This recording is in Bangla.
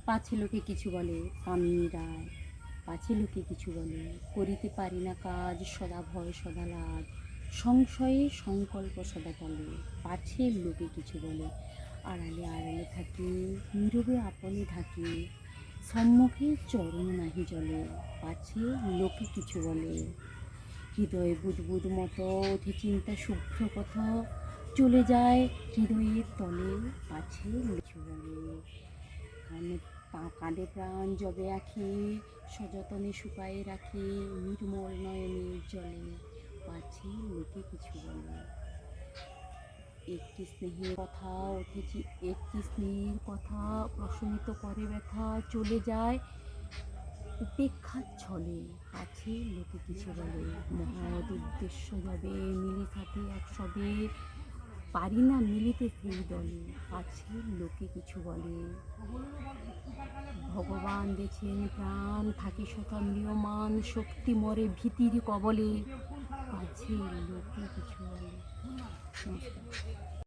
পাছে লোকে কিছু বলে কামিনী রায়, পাছে লোকে কিছু বলে করিতে পারি না কাজ, সদা ভয় সদা লাজ, সংশয়ে সংকল্প সদা টলে, পাছে লোকে কিছু বলে আড়ালে আড়ালে থাকি, নীরবে আপনে ঢাকি, সম্মুখে চরণ নাহি জলে, পাছে লোকে কিছু বলে হৃদয়ে বুদবুদ মতো ওঠে চিন্তা শুভ্র পথ, চলে যায় হৃদয়ের তলে, পাছে কিছু বলে কানে কাঁধে প্রাণ যবে আঁখি, সযতনে শুকায়ে রাখি, নির্মল নয়নের জলে, পাছে লোকে কিছু বলে একটি স্নেহের কথা উঠেছি, একটি স্নেহের কথা প্রশমিত করে ব্যথা, চলে যায় উপেক্ষার ছলে, পাছে লোকে কিছু বলে মহৎ উদ্দেশ্য যবে মিলি সাথে একসবে, পারি না মিলিতে সেই দলে, পাছে লোকে কিছু বলে ভগবান দেছেন প্রাণ থাকি শত ম্রিয়মান, শক্তি মরে ভীতির কবলে, পাছে লোকে কিছু বলে। নমস্কার।